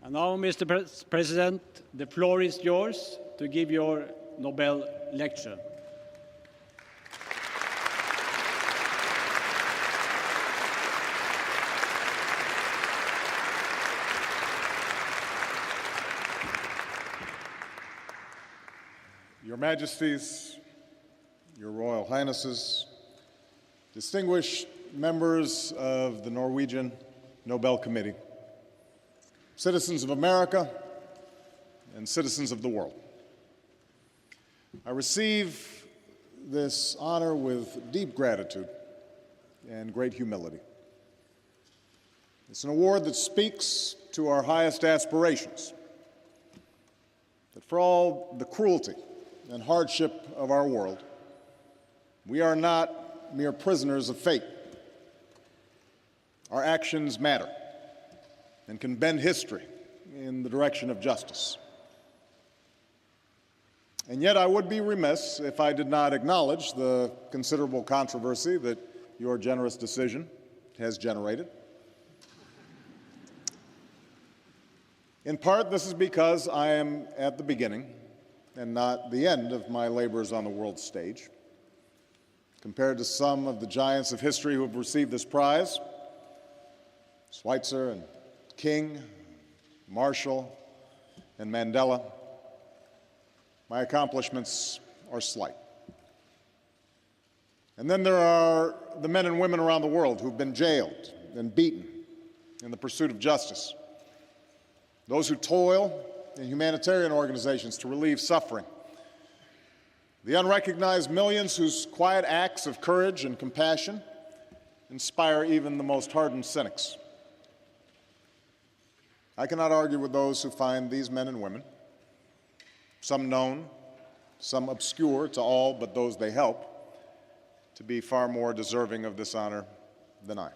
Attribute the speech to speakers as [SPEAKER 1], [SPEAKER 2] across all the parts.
[SPEAKER 1] And now, Mr. President, the floor is yours to give your Nobel lecture.
[SPEAKER 2] Your Majesties, Your Royal Highnesses, distinguished members of the Norwegian Nobel Committee, citizens of America, and citizens of the world. I receive this honor with deep gratitude and great humility. It's an award that speaks to our highest aspirations, that for all the cruelty and hardship of our world, we are not mere prisoners of fate. Our actions matter and can bend history in the direction of justice. And yet I would be remiss if I did not acknowledge the considerable controversy that your generous decision has generated. In part, this is because I am at the beginning and not the end of my labors on the world stage. Compared to some of the giants of history who have received this prize, Schweitzer and King, Marshall, and Mandela, my accomplishments are slight. And then there are the men and women around the world who've been jailed and beaten in the pursuit of justice, those who toil in humanitarian organizations to relieve suffering, the unrecognized millions whose quiet acts of courage and compassion inspire even the most hardened cynics. I cannot argue with those who find these men and women, some known, some obscure to all but those they help, to be far more deserving of this honor than I.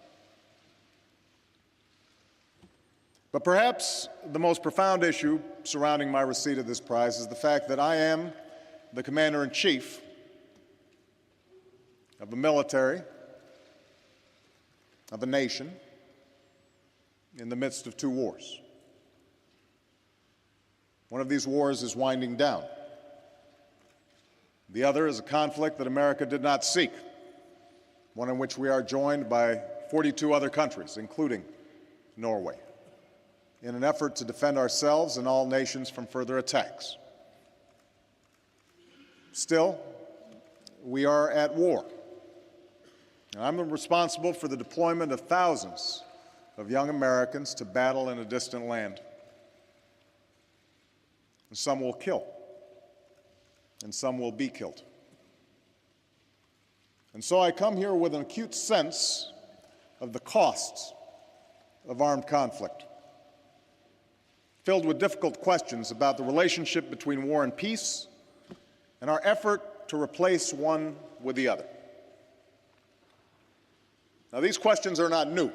[SPEAKER 2] But perhaps the most profound issue surrounding my receipt of this prize is the fact that I am the Commander-in-Chief of a military, of a nation, in the midst of two wars. One of these wars is winding down. The other is a conflict that America did not seek, one in which we are joined by 42 other countries, including Norway, in an effort to defend ourselves and all nations from further attacks. Still, we are at war. And I'm responsible for the deployment of thousands of young Americans to battle in a distant land. And some will kill, and some will be killed. And so I come here with an acute sense of the costs of armed conflict, filled with difficult questions about the relationship between war and peace and our effort to replace one with the other. Now, these questions are not new.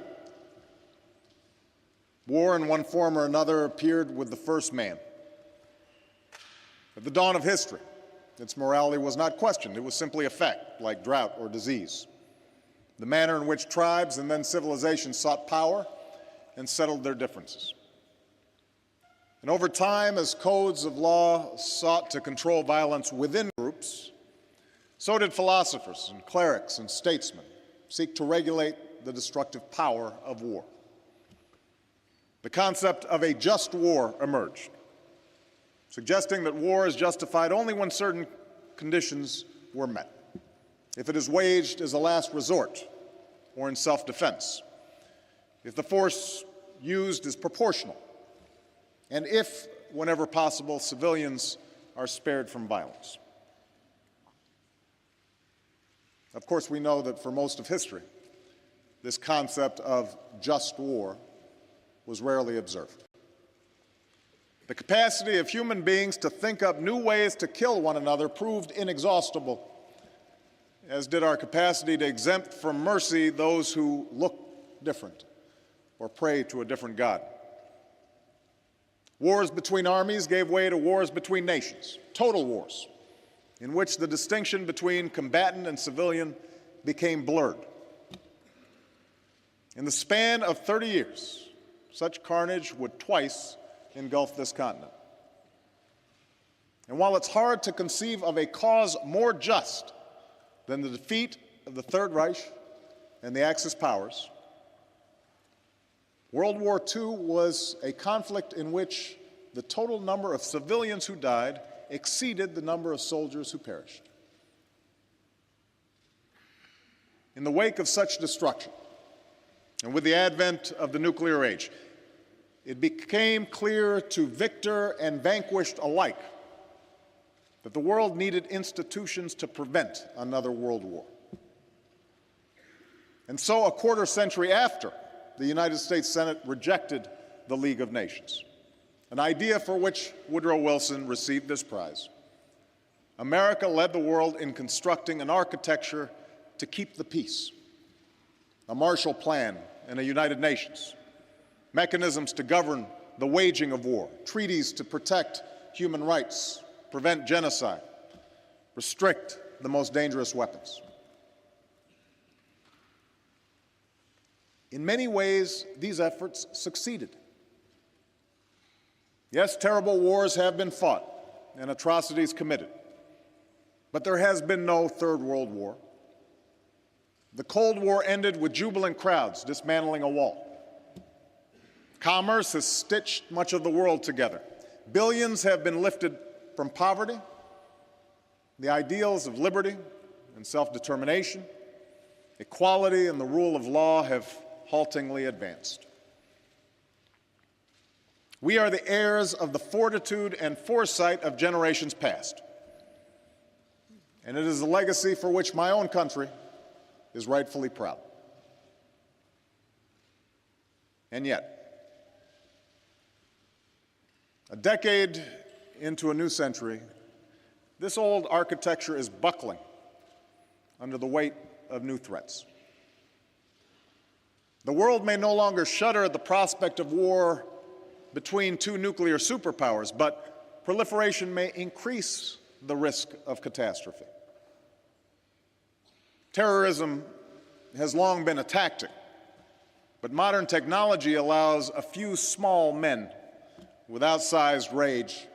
[SPEAKER 2] War in one form or another appeared with the first man. At the dawn of history, its morality was not questioned. It was simply a fact, like drought or disease. The manner in which tribes and then civilizations sought power and settled their differences. And over time, as codes of law sought to control violence within groups, so did philosophers and clerics and statesmen seek to regulate the destructive power of war. The concept of a just war emerged, suggesting that war is justified only when certain conditions were met. If it is waged as a last resort or in self-defense, if the force used is proportional, and if, whenever possible, civilians are spared from violence. Of course, we know that for most of history, this concept of just war was rarely observed. The capacity of human beings to think up new ways to kill one another proved inexhaustible, as did our capacity to exempt from mercy those who look different or pray to a different God. Wars between armies gave way to wars between nations, total wars, in which the distinction between combatant and civilian became blurred. In the span of 30 years, such carnage would twice engulf this continent. And while it's hard to conceive of a cause more just than the defeat of the Third Reich and the Axis powers, World War II was a conflict in which the total number of civilians who died exceeded the number of soldiers who perished. In the wake of such destruction, and with the advent of the nuclear age, it became clear to victor and vanquished alike that the world needed institutions to prevent another world war. And so, a quarter century after the United States Senate rejected the League of Nations, an idea for which Woodrow Wilson received this prize, America led the world in constructing an architecture to keep the peace, a Marshall Plan and a United Nations, mechanisms to govern the waging of war, treaties to protect human rights, prevent genocide, restrict the most dangerous weapons. In many ways, these efforts succeeded. Yes, terrible wars have been fought and atrocities committed, but there has been no Third World War. The Cold War ended with jubilant crowds dismantling a wall. Commerce has stitched much of the world together. Billions have been lifted from poverty. The ideals of liberty and self-determination, equality and the rule of law have haltingly advanced. We are the heirs of the fortitude and foresight of generations past. And it is a legacy for which my own country is rightfully proud. And yet, a decade into a new century, this old architecture is buckling under the weight of new threats. The world may no longer shudder at the prospect of war between two nuclear superpowers, but proliferation may increase the risk of catastrophe. Terrorism has long been a tactic, but modern technology allows a few small men with outsized rage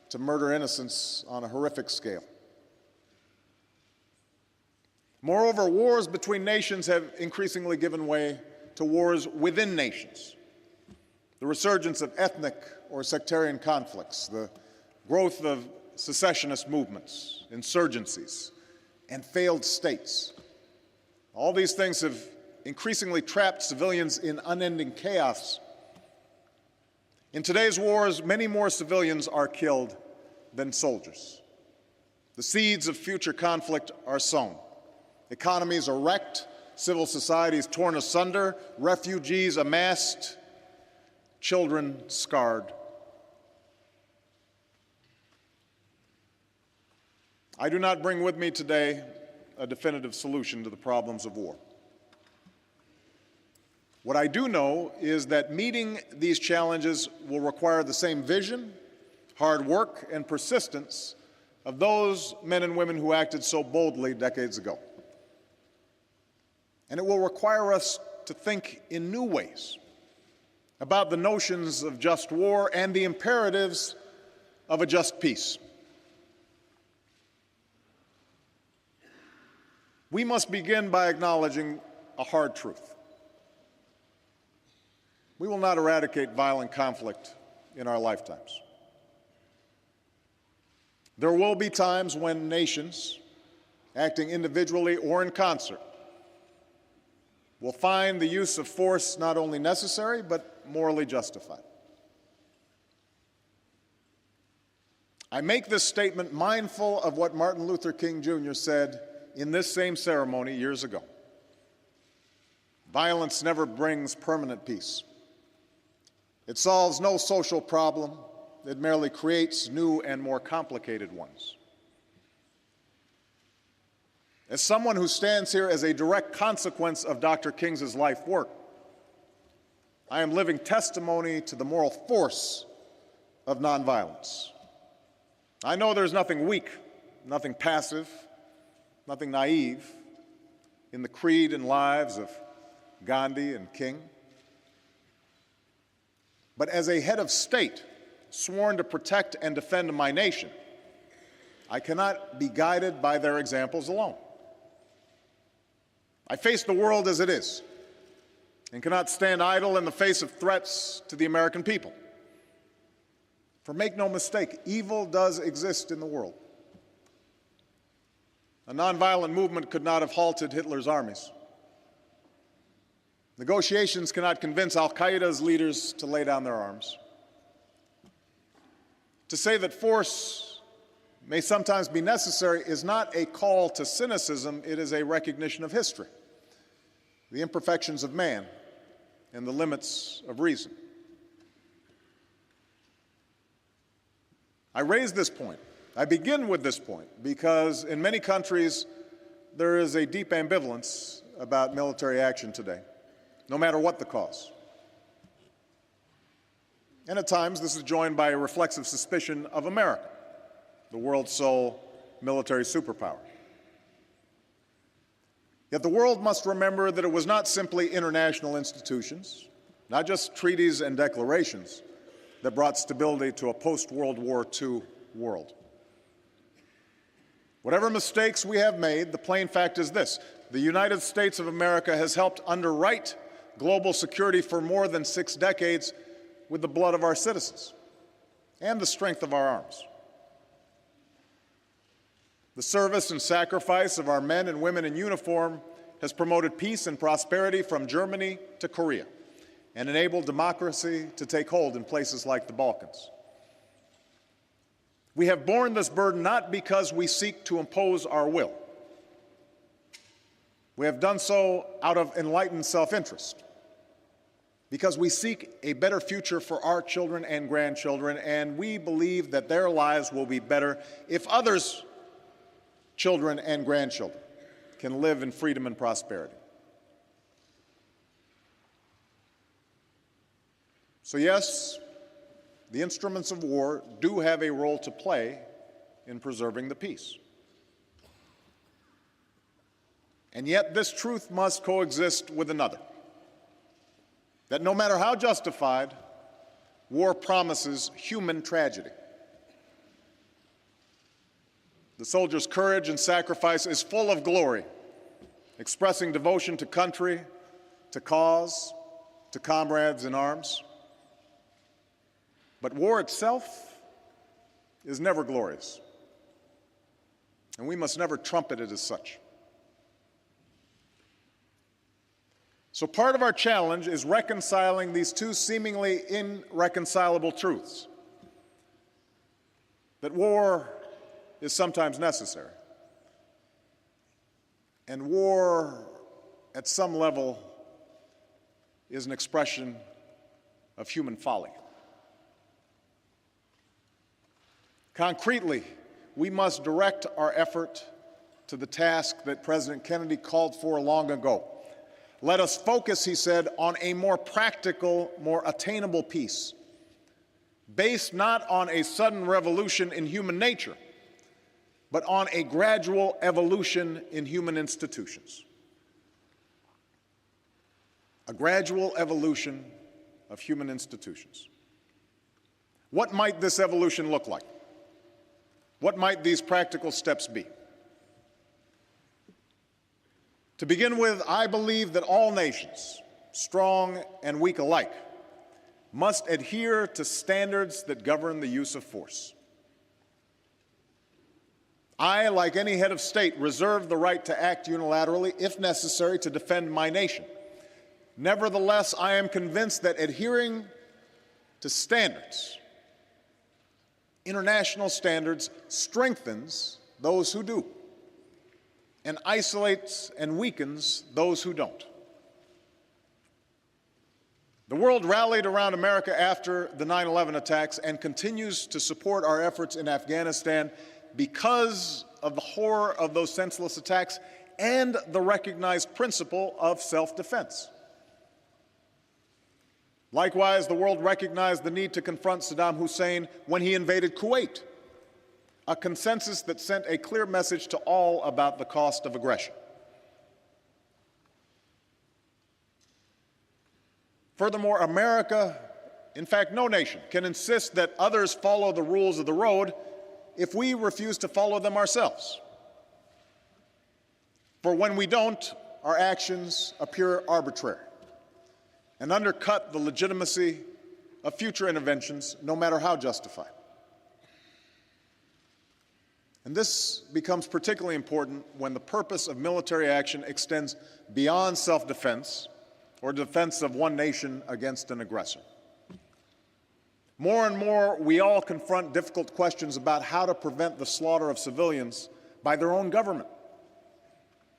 [SPEAKER 2] to murder innocents on a horrific scale. Moreover, wars between nations have increasingly given way to wars within nations. The resurgence of ethnic or sectarian conflicts, the growth of secessionist movements, insurgencies, and failed states. All these things have increasingly trapped civilians in unending chaos. In today's wars, many more civilians are killed than soldiers. The seeds of future conflict are sown. Economies are wrecked, civil societies torn asunder, refugees amassed, children scarred. I do not bring with me today a definitive solution to the problems of war. What I do know is that meeting these challenges will require the same vision, hard work, and persistence of those men and women who acted so boldly decades ago. And it will require us to think in new ways about the notions of just war and the imperatives of a just peace. We must begin by acknowledging a hard truth. We will not eradicate violent conflict in our lifetimes. There will be times when nations, acting individually or in concert, will find the use of force not only necessary, but morally justified. I make this statement mindful of what Martin Luther King Jr. said in this same ceremony years ago. Violence never brings permanent peace. It solves no social problem. It merely creates new and more complicated ones. As someone who stands here as a direct consequence of Dr. King's life work, I am living testimony to the moral force of nonviolence. I know there's nothing weak, nothing passive, nothing naive in the creed and lives of Gandhi and King. But as a head of state, sworn to protect and defend my nation, I cannot be guided by their examples alone. I face the world as it is and cannot stand idle in the face of threats to the American people. For make no mistake, evil does exist in the world. A nonviolent movement could not have halted Hitler's armies. Negotiations cannot convince al-Qaeda's leaders to lay down their arms. To say that force may sometimes be necessary is not a call to cynicism, it is a recognition of history, the imperfections of man, and the limits of reason. I raise this point. I begin with this point because in many countries there is a deep ambivalence about military action today, no matter what the cause. And at times this is joined by a reflexive suspicion of America, the world's sole military superpower. Yet the world must remember that it was not simply international institutions, not just treaties and declarations, that brought stability to a post-World War II world. Whatever mistakes we have made, the plain fact is this: the United States of America has helped underwrite global security for more than 6 decades with the blood of our citizens and the strength of our arms. The service and sacrifice of our men and women in uniform has promoted peace and prosperity from Germany to Korea and enabled democracy to take hold in places like the Balkans. We have borne this burden not because we seek to impose our will. We have done so out of enlightened self-interest, because we seek a better future for our children and grandchildren, and we believe that their lives will be better if others' children and grandchildren can live in freedom and prosperity. So yes, the instruments of war do have a role to play in preserving the peace. And yet this truth must coexist with another, that no matter how justified, war promises human tragedy. The soldier's courage and sacrifice is full of glory, expressing devotion to country, to cause, to comrades in arms. But war itself is never glorious, and we must never trumpet it as such. So part of our challenge is reconciling these two seemingly irreconcilable truths: that war is sometimes necessary, and war, at some level, is an expression of human folly. Concretely, we must direct our effort to the task that President Kennedy called for long ago. Let us focus, he said, on a more practical, more attainable peace, based not on a sudden revolution in human nature, but on a gradual evolution in human institutions. A gradual evolution of human institutions. What might this evolution look like? What might these practical steps be? To begin with, I believe that all nations, strong and weak alike, must adhere to standards that govern the use of force. I, like any head of state, reserve the right to act unilaterally, if necessary, to defend my nation. Nevertheless, I am convinced that adhering to standards, international standards, strengthens those who do and isolates and weakens those who don't. The world rallied around America after the 9/11 attacks and continues to support our efforts in Afghanistan because of the horror of those senseless attacks and the recognized principle of self-defense. Likewise, the world recognized the need to confront Saddam Hussein when he invaded Kuwait, a consensus that sent a clear message to all about the cost of aggression. Furthermore, America in fact, no nation, can insist that others follow the rules of the road if we refuse to follow them ourselves. For when we don't, our actions appear arbitrary and undercut the legitimacy of future interventions, no matter how justified. And this becomes particularly important when the purpose of military action extends beyond self-defense or defense of one nation against an aggressor. More and more, we all confront difficult questions about how to prevent the slaughter of civilians by their own government,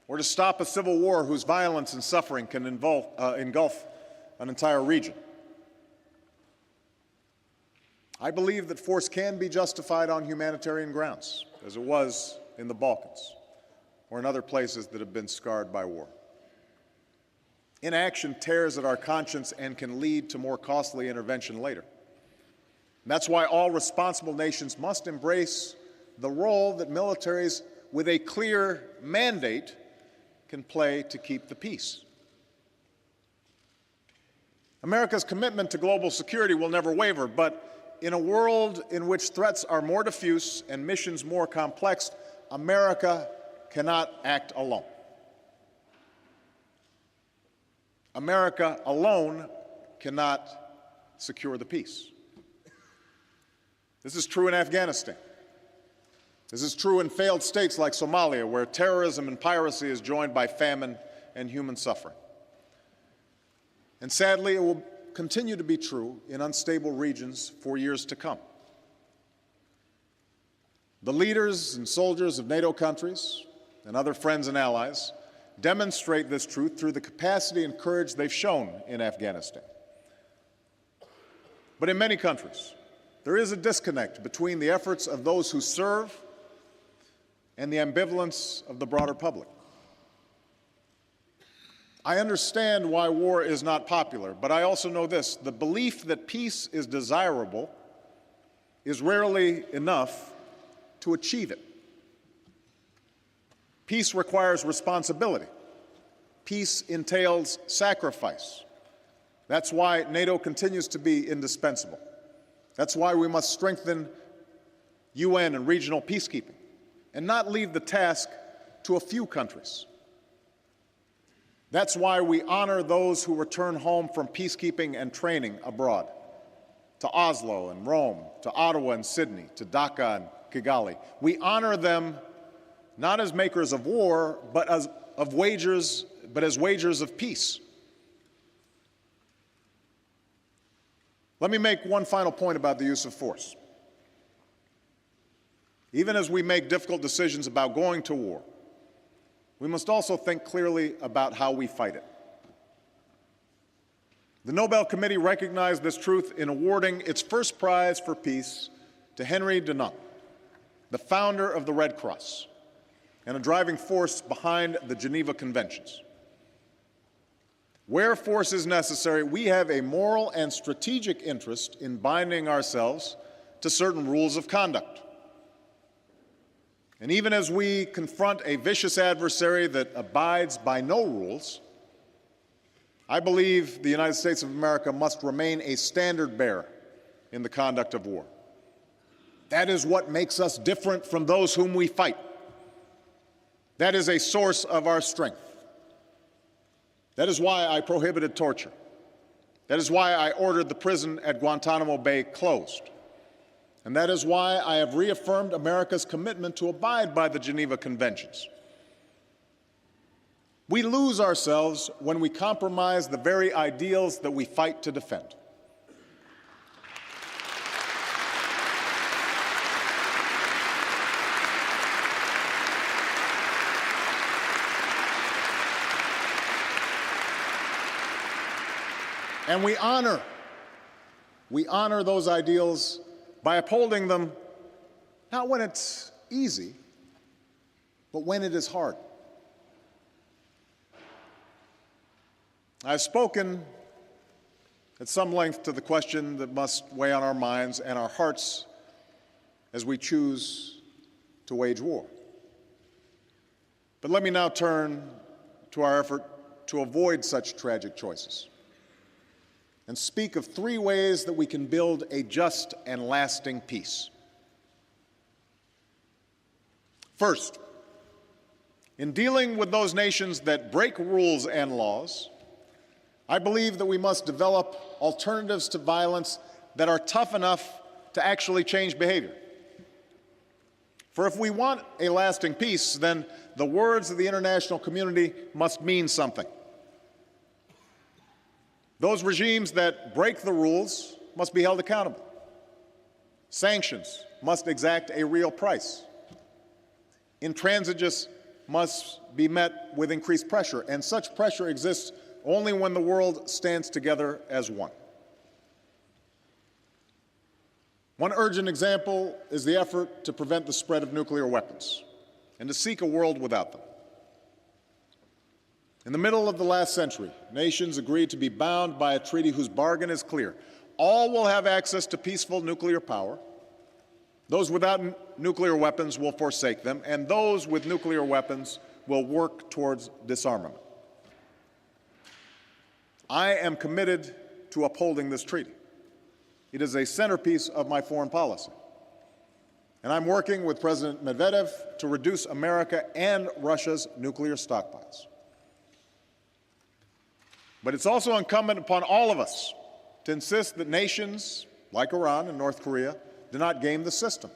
[SPEAKER 2] or to stop a civil war whose violence and suffering can engulf an entire region. I believe that force can be justified on humanitarian grounds, as it was in the Balkans or in other places that have been scarred by war. Inaction tears at our conscience and can lead to more costly intervention later. And that's why all responsible nations must embrace the role that militaries with a clear mandate can play to keep the peace. America's commitment to global security will never waver, but in a world in which threats are more diffuse and missions more complex, America cannot act alone. America alone cannot secure the peace. This is true in Afghanistan. This is true in failed states like Somalia, where terrorism and piracy is joined by famine and human suffering. And sadly, it will continue to be true in unstable regions for years to come. The leaders and soldiers of NATO countries and other friends and allies demonstrate this truth through the capacity and courage they've shown in Afghanistan. But in many countries, there is a disconnect between the efforts of those who serve and the ambivalence of the broader public. I understand why war is not popular, but I also know this: the belief that peace is desirable is rarely enough to achieve it. Peace requires responsibility. Peace entails sacrifice. That's why NATO continues to be indispensable. That's why we must strengthen UN and regional peacekeeping and not leave the task to a few countries. That's why we honor those who return home from peacekeeping and training abroad, to Oslo and Rome, to Ottawa and Sydney, to Dhaka and Kigali. We honor them not as makers of war, but as wagers of peace. Let me make one final point about the use of force. Even as we make difficult decisions about going to war, we must also think clearly about how we fight it. The Nobel Committee recognized this truth in awarding its first prize for peace to Henry Dunant, the founder of the Red Cross and a driving force behind the Geneva Conventions. Where force is necessary, we have a moral and strategic interest in binding ourselves to certain rules of conduct. And even as we confront a vicious adversary that abides by no rules, I believe the United States of America must remain a standard bearer in the conduct of war. That is what makes us different from those whom we fight. That is a source of our strength. That is why I prohibited torture. That is why I ordered the prison at Guantanamo Bay closed. And that is why I have reaffirmed America's commitment to abide by the Geneva Conventions. We lose ourselves when we compromise the very ideals that we fight to defend. And we honor those ideals by upholding them, not when it's easy, but when it is hard. I've spoken at some length to the question that must weigh on our minds and our hearts as we choose to wage war. But let me now turn to our effort to avoid such tragic choices and speak of 3 ways that we can build a just and lasting peace. First, in dealing with those nations that break rules and laws, I believe that we must develop alternatives to violence that are tough enough to actually change behavior. For if we want a lasting peace, then the words of the international community must mean something. Those regimes that break the rules must be held accountable. Sanctions must exact a real price. Intransigence must be met with increased pressure, and such pressure exists only when the world stands together as one. One urgent example is the effort to prevent the spread of nuclear weapons and to seek a world without them. In the middle of the last century, nations agreed to be bound by a treaty whose bargain is clear. All will have access to peaceful nuclear power. Those without nuclear weapons will forsake them, and those with nuclear weapons will work towards disarmament. I am committed to upholding this treaty. It is a centerpiece of my foreign policy. And I'm working with President Medvedev to reduce America and Russia's nuclear stockpiles. But it's also incumbent upon all of us to insist that nations like Iran and North Korea do not game the system.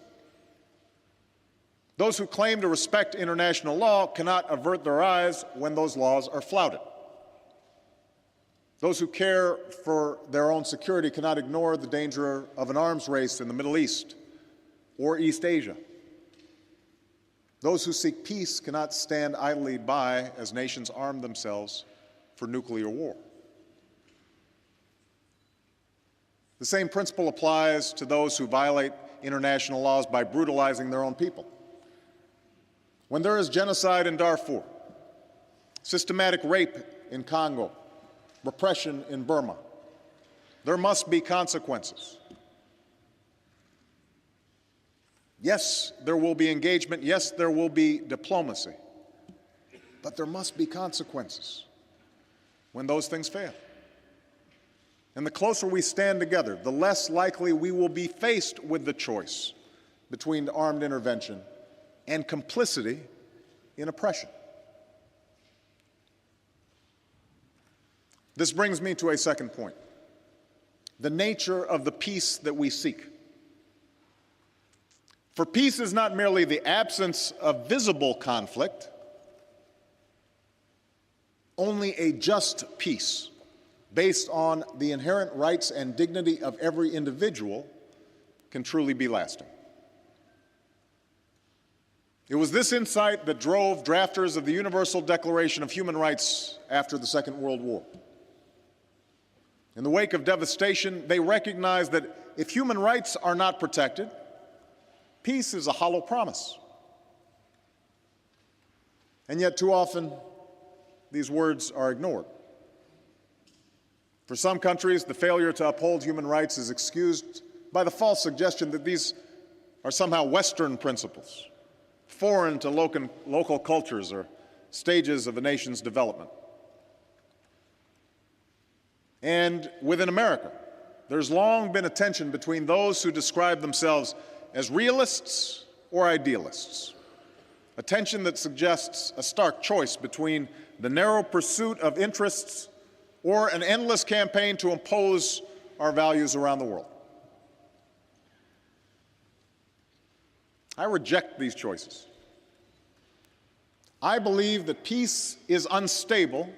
[SPEAKER 2] Those who claim to respect international law cannot avert their eyes when those laws are flouted. Those who care for their own security cannot ignore the danger of an arms race in the Middle East or East Asia. Those who seek peace cannot stand idly by as nations arm themselves for nuclear war. The same principle applies to those who violate international laws by brutalizing their own people. When there is genocide in Darfur, systematic rape in Congo, repression in Burma, there must be consequences. Yes, there will be engagement. Yes, there will be diplomacy. But there must be consequences when those things fail. And the closer we stand together, the less likely we will be faced with the choice between armed intervention and complicity in oppression. This brings me to a second point: the nature of the peace that we seek. For peace is not merely the absence of visible conflict. Only a just peace, based on the inherent rights and dignity of every individual, can truly be lasting. It was this insight that drove drafters of the Universal Declaration of Human Rights after the Second World War. In the wake of devastation, they recognized that if human rights are not protected, peace is a hollow promise. And yet, too often, these words are ignored. For some countries, the failure to uphold human rights is excused by the false suggestion that these are somehow Western principles, foreign to local cultures or stages of a nation's development. And within America, there's long been a tension between those who describe themselves as realists or idealists, a tension that suggests a stark choice between the narrow pursuit of interests or an endless campaign to impose our values around the world. I reject these choices. I believe that peace is unstable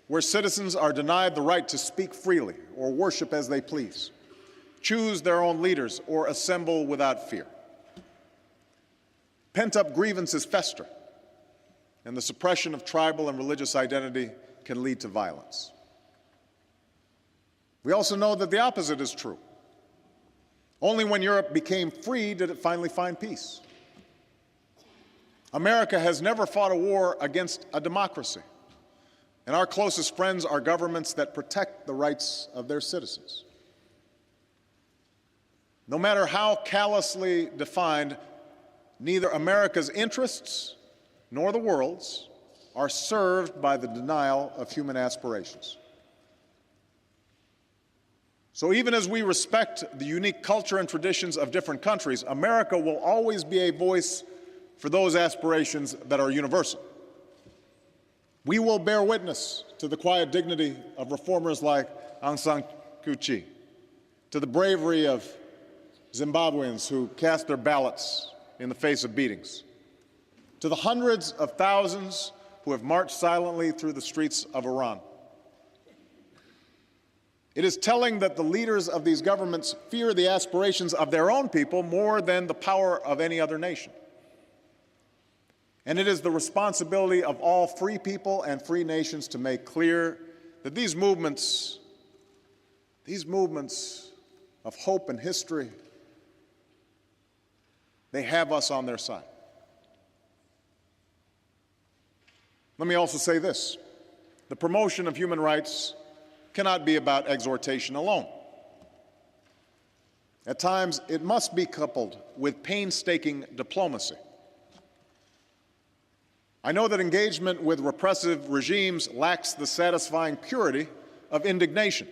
[SPEAKER 2] where citizens are denied the right to speak freely or worship as they please, choose their own leaders, or assemble without fear. Pent-up grievances fester, and the suppression of tribal and religious identity can lead to violence. We also know that the opposite is true. Only when Europe became free did it finally find peace. America has never fought a war against a democracy, and our closest friends are governments that protect the rights of their citizens. No matter how callously defined, neither America's interests nor the world's are served by the denial of human aspirations. So even as we respect the unique culture and traditions of different countries, America will always be a voice for those aspirations that are universal. We will bear witness to the quiet dignity of reformers like Aung San Suu Kyi, to the bravery of Zimbabweans who cast their ballots in the face of beatings, to the hundreds of thousands who have marched silently through the streets of Iran. It is telling that the leaders of these governments fear the aspirations of their own people more than the power of any other nation. And it is the responsibility of all free people and free nations to make clear that these movements of hope and history, they have us on their side. Let me also say this: the promotion of human rights cannot be about exhortation alone. At times, it must be coupled with painstaking diplomacy. I know that engagement with repressive regimes lacks the satisfying purity of indignation.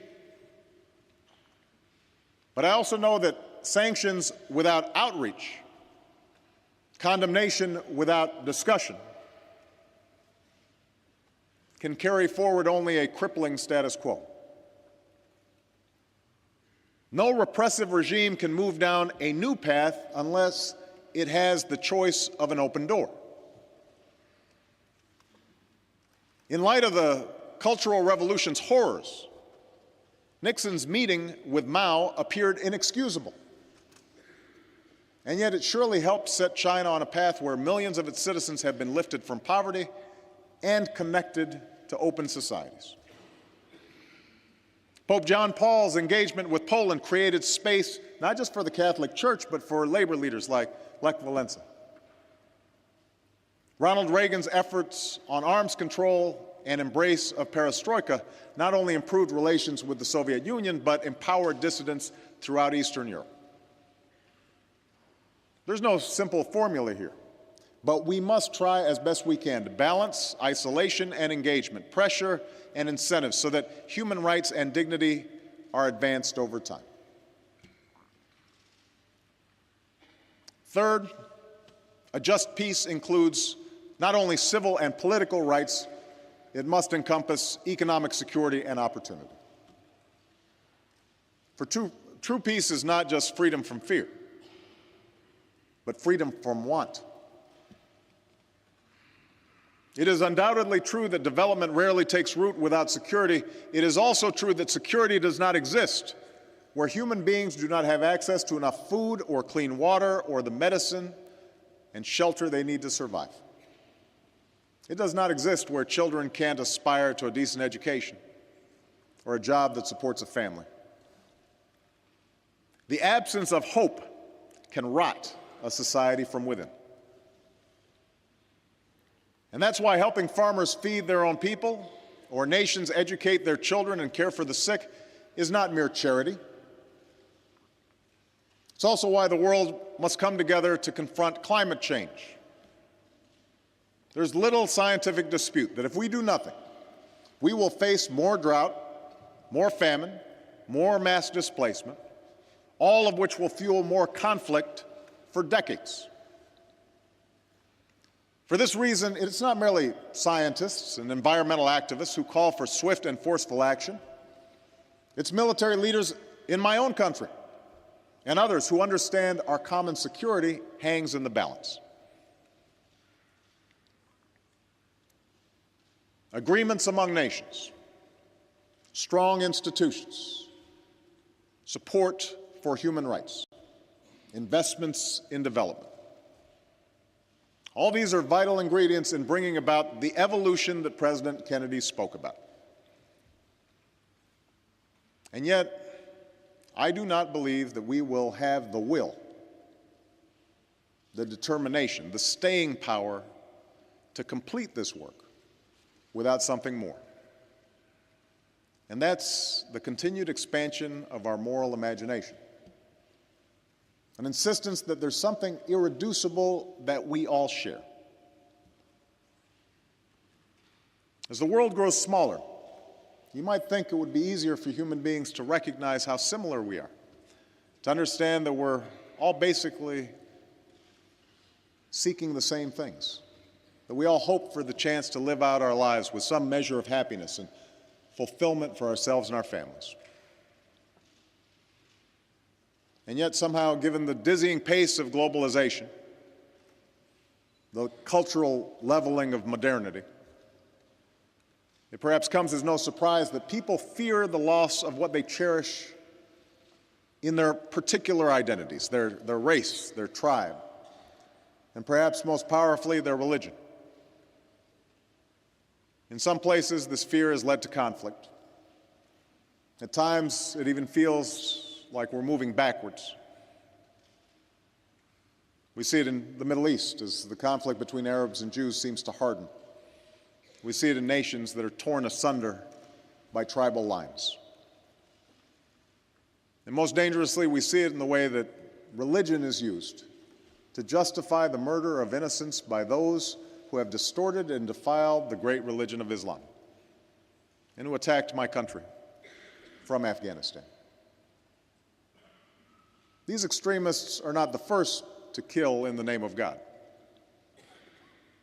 [SPEAKER 2] But I also know that sanctions without outreach, condemnation without discussion, can carry forward only a crippling status quo. No repressive regime can move down a new path unless it has the choice of an open door. In light of the Cultural Revolution's horrors, Nixon's meeting with Mao appeared inexcusable. And yet it surely helped set China on a path where millions of its citizens have been lifted from poverty and connected to open societies. Pope John Paul's engagement with Poland created space not just for the Catholic Church, but for labor leaders like Lech Walesa. Ronald Reagan's efforts on arms control and embrace of perestroika not only improved relations with the Soviet Union, but empowered dissidents throughout Eastern Europe. There's no simple formula here, but we must try as best we can to balance isolation and engagement, pressure and incentives, so that human rights and dignity are advanced over time. Third, a just peace includes not only civil and political rights, it must encompass economic security and opportunity. For true peace is not just freedom from fear, but freedom from want. It is undoubtedly true that development rarely takes root without security. It is also true that security does not exist where human beings do not have access to enough food or clean water or the medicine and shelter they need to survive. It does not exist where children can't aspire to a decent education or a job that supports a family. The absence of hope can rot a society from within. And that's why helping farmers feed their own people or nations educate their children and care for the sick is not mere charity. It's also why the world must come together to confront climate change. There's little scientific dispute that if we do nothing, we will face more drought, more famine, more mass displacement, all of which will fuel more conflict for decades. For this reason, it's not merely scientists and environmental activists who call for swift and forceful action. It's military leaders in my own country and others who understand our common security hangs in the balance. Agreements among nations, strong institutions, support for human rights, investments in development. All these are vital ingredients in bringing about the evolution that President Kennedy spoke about. And yet, I do not believe that we will have the will, the determination, the staying power to complete this work without something more. And that's the continued expansion of our moral imagination. An insistence that there's something irreducible that we all share. As the world grows smaller, you might think it would be easier for human beings to recognize how similar we are, to understand that we're all basically seeking the same things, that we all hope for the chance to live out our lives with some measure of happiness and fulfillment for ourselves and our families. And yet somehow, given the dizzying pace of globalization, the cultural leveling of modernity, it perhaps comes as no surprise that people fear the loss of what they cherish in their particular identities, their race, their tribe, and perhaps most powerfully, their religion. In some places, this fear has led to conflict. At times, it even feels like we're moving backwards. We see it in the Middle East as the conflict between Arabs and Jews seems to harden. We see it in nations that are torn asunder by tribal lines. And most dangerously, we see it in the way that religion is used to justify the murder of innocents by those who have distorted and defiled the great religion of Islam and who attacked my country from Afghanistan. These extremists are not the first to kill in the name of God.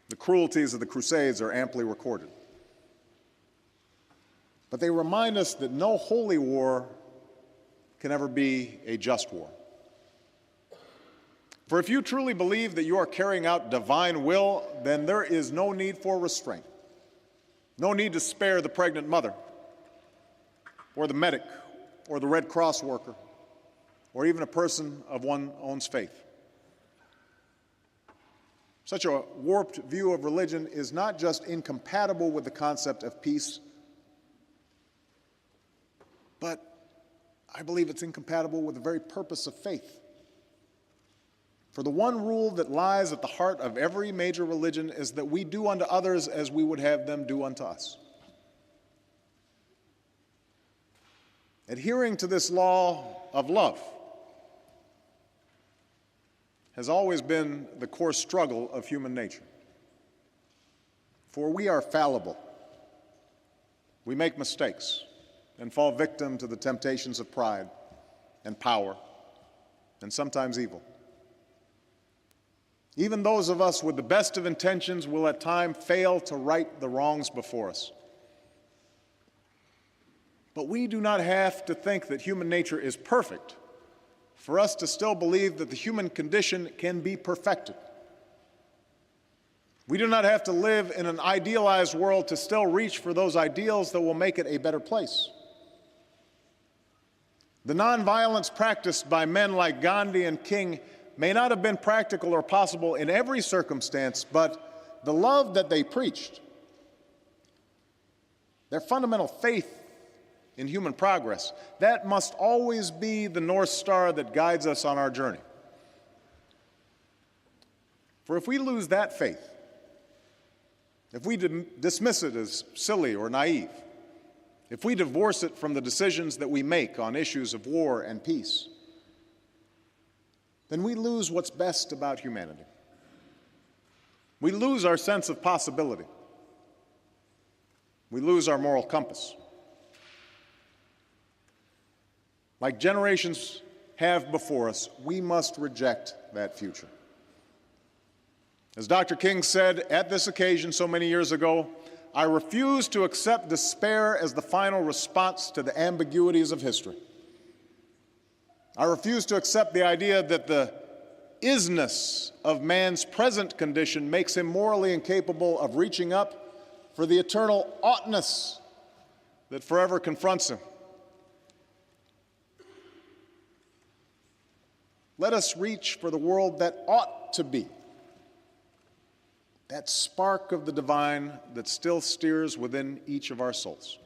[SPEAKER 2] The cruelties of the Crusades are amply recorded. But they remind us that no holy war can ever be a just war. For if you truly believe that you are carrying out divine will, then there is no need for restraint, no need to spare the pregnant mother, or the medic, or the Red Cross worker, or even a person of one's own faith. Such a warped view of religion is not just incompatible with the concept of peace, but I believe it's incompatible with the very purpose of faith. For the one rule that lies at the heart of every major religion is that we do unto others as we would have them do unto us. Adhering to this law of love has always been the core struggle of human nature. For we are fallible. We make mistakes and fall victim to the temptations of pride and power and sometimes evil. Even those of us with the best of intentions will at times fail to right the wrongs before us. But we do not have to think that human nature is perfect for us to still believe that the human condition can be perfected. We do not have to live in an idealized world to still reach for those ideals that will make it a better place. The nonviolence practiced by men like Gandhi and King may not have been practical or possible in every circumstance, but the love that they preached, their fundamental faith in human progress, that must always be the North Star that guides us on our journey. For if we lose that faith, if we dismiss it as silly or naive, if we divorce it from the decisions that we make on issues of war and peace, then we lose what's best about humanity. We lose our sense of possibility. We lose our moral compass. Like generations have before us, we must reject that future. As Dr. King said at this occasion so many years ago, I refuse to accept despair as the final response to the ambiguities of history. I refuse to accept the idea that the isness of man's present condition makes him morally incapable of reaching up for the eternal oughtness that forever confronts him. Let us reach for the world that ought to be, that spark of the divine that still steers within each of our souls.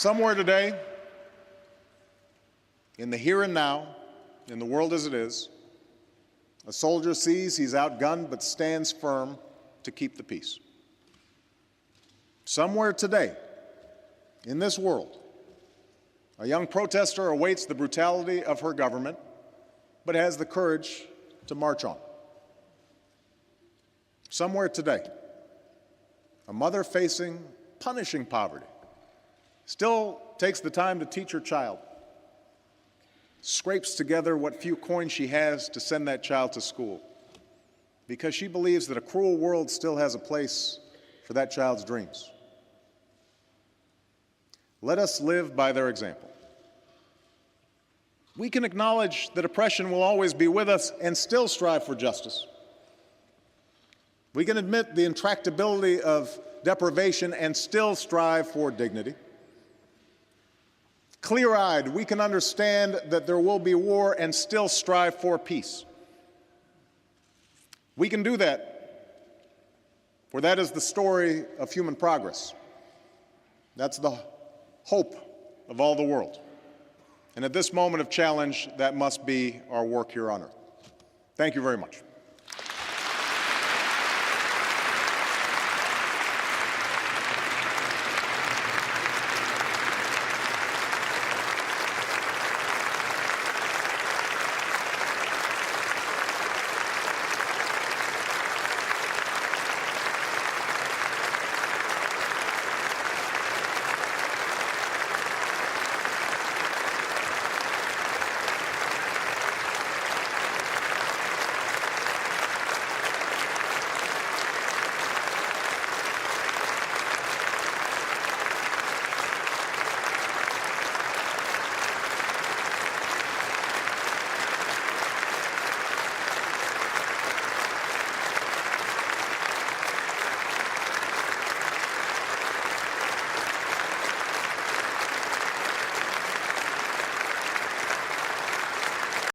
[SPEAKER 2] Somewhere today, in the here and now, in the world as it is, a soldier sees he's outgunned but stands firm to keep the peace. Somewhere today, in this world, a young protester awaits the brutality of her government, but has the courage to march on. Somewhere today, a mother facing punishing poverty still takes the time to teach her child, scrapes together what few coins she has to send that child to school, because she believes that a cruel world still has a place for that child's dreams. Let us live by their example. We can acknowledge that oppression will always be with us and still strive for justice. We can admit the intractability of deprivation and still strive for dignity. Clear-eyed, we can understand that there will be war and still strive for peace. We can do that, for that is the story of human progress. That's the hope of all the world. And at this moment of challenge, that must be our work here on earth. Thank you very much.